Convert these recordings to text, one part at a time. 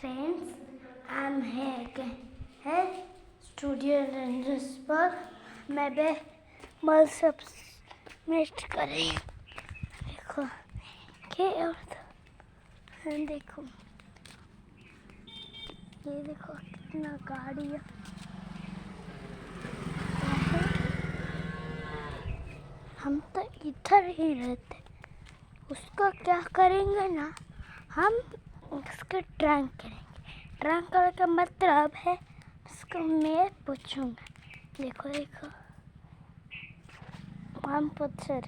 friends, I'm here है studio rangers पर मैं मल सबमिट कर रही हूँ। देखो क्या और देखो ये देखो कितना गाड़ी है। हम तो इधर ही रहते, उसका क्या करेंगे ना, हम उसके ट्रैंक करेंगे। ट्रैंक करने का मतलब है उसको मैं पूछूंगा। देखो देखो हम पूछर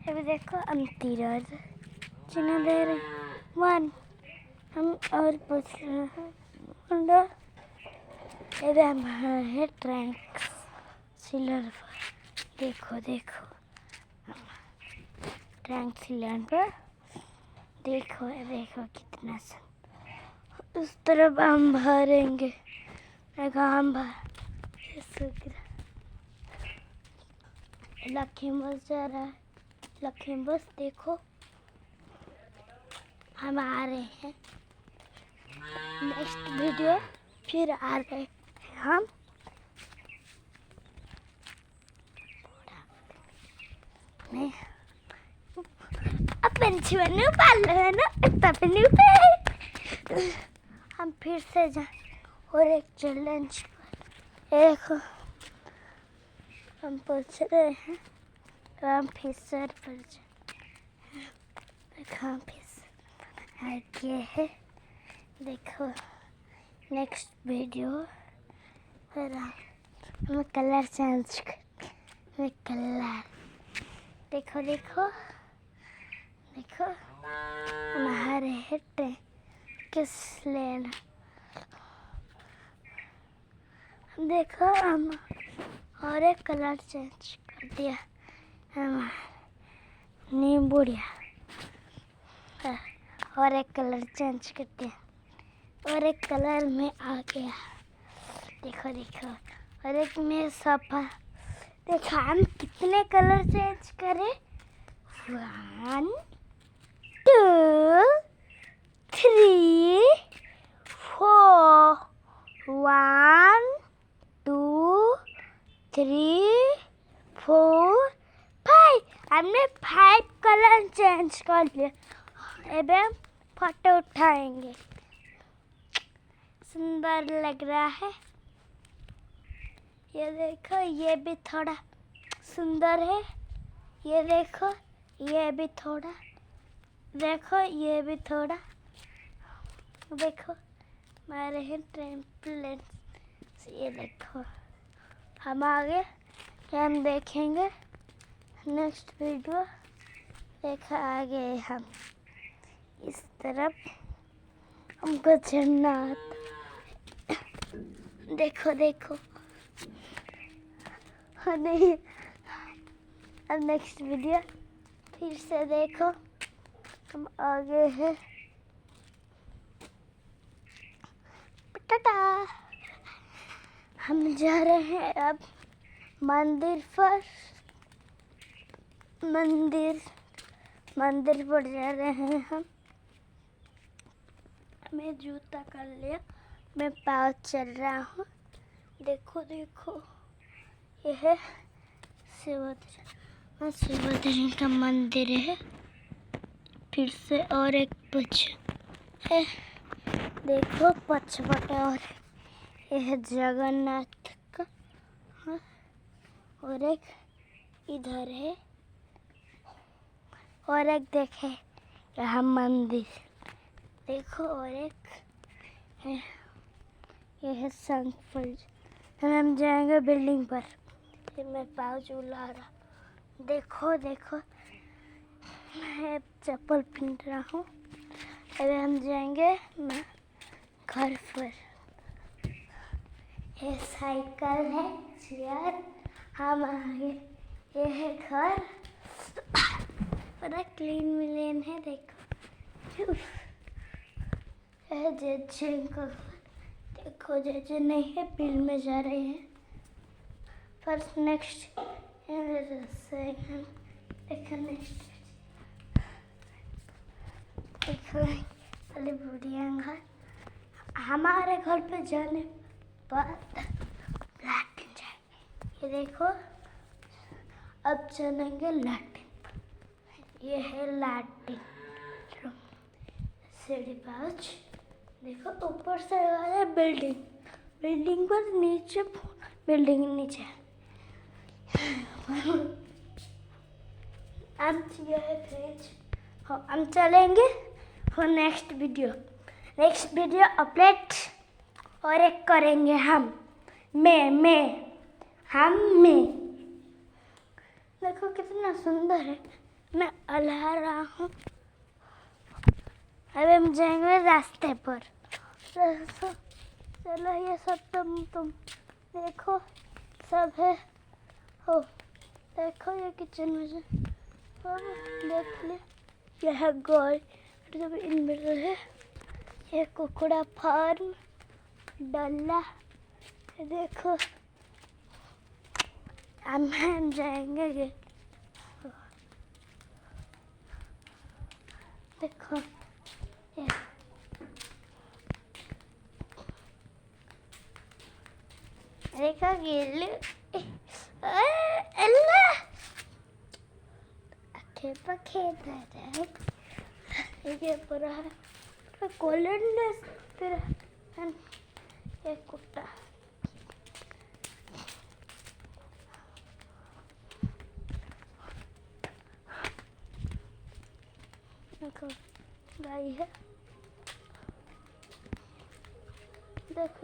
अभी देखो हम तीर चिन्ह दे रहे वन हम और पूछ रहे हैं। अरे हम है ट्रैंक सिलेंडर पर। देखो देखो ट्रैंक सिलेंडर देखो देखो कितना सा उस तरफ हम भरेंगे। देखो हम लखीमपुर जा रहा है। लखीमपुर देखो हम आ रहे हैं। नेक्स्ट वीडियो फिर आ रहे हैं हम। अपन जीवन पाल है ना तपनी पे हम फिर से जाए और एक चैलेंज पर। देखो हम पूछ रहे हैं तो हम फिर सर पर जाए। देखो हम फिर आगे है। देखो नेक्स्ट वीडियो फिर हम कलर चेंज कर कलर। देखो देखो देखो हमारे हिट किस लेना। देखो हम और एक कलर चेंज कर दिया। हम नींबूड़िया और एक कलर चेंज कर दिया और एक कलर में आ गया। देखो देखो और एक में सफा। देखो हम कितने कलर चेंज करें। 1 2 3 4 1 2 3 4 5 हमने 5 कलर चेंज कर लिए। अब हम फोटो उठाएंगे। सुंदर लग रहा है। ये देखो ये भी थोड़ा सुंदर है। ये देखो ये भी थोड़ा। देखो ये भी थोड़ा। देखो हमारे हैं टेम्पलेट। ये देखो हम आगे हम देखेंगे नेक्स्ट वीडियो। देखो आगे हम इस तरफ हमको चढ़ना आता। देखो देखो नहीं अब नेक्स्ट वीडियो फिर से देखो हम आगे हैं। टाटा हम जा रहे हैं अब मंदिर पर। मंदिर पर जा रहे हैं हम। मैं जूता कर लिया, मैं पाँव चल रहा हूँ। देखो देखो यह है शिवरात्रि का मंदिर है। फिर से और एक पछ है। देखो पछवट और यह जगन्नाथ का और एक इधर है और एक देखे यहाँ मंदिर। देखो और एक है यह संकफल। हम जाएंगे बिल्डिंग पर। फिर मैं पाँव झूला रहा। देखो देखो मैं चप्पल पहन रहा हूँ। अभी हम जाएंगे मैं घर पर। ये साइकिल है चेयर हम आगे। ये है घर बड़ा क्लीन मिलेन है। देखो जैसे का देखो जैसे नहीं है बिल में जा रहे हैं। फर्स्ट नेक्स्ट देखो नेक्स्ट देखो पहले बुढ़िया घर, हमारे घर पे जाने बाद लैट्रिन जाएंगे। ये देखो अब चलेंगे लैट्रिन। ये है लैट्रिन रूम। सीढ़ी पाँच। देखो ऊपर से है बिल्डिंग, बिल्डिंग पर नीचे, बिल्डिंग नीचे हम ये है फ्रिज। हाँ हम चलेंगे और नेक्स्ट वीडियो अपडेट और एक करेंगे हम मैं देखो कितना सुंदर है। मैं अल्लाह रहा हूँ। अब हम जाएंगे रास्ते पर। चलो ये सब तुम देखो सब है। हो देखो ये किचन में देख ले। यह गाय जब इनमें रहे। ये कुकड़ा फार्म डल्ला। देखो हम जाएंगे ये देखो ये देखो गिल्ली अल्लाह आखे पखे ये पूरा है कॉलोनीज। फिर ये कुत्ता देखो गाय है। देखो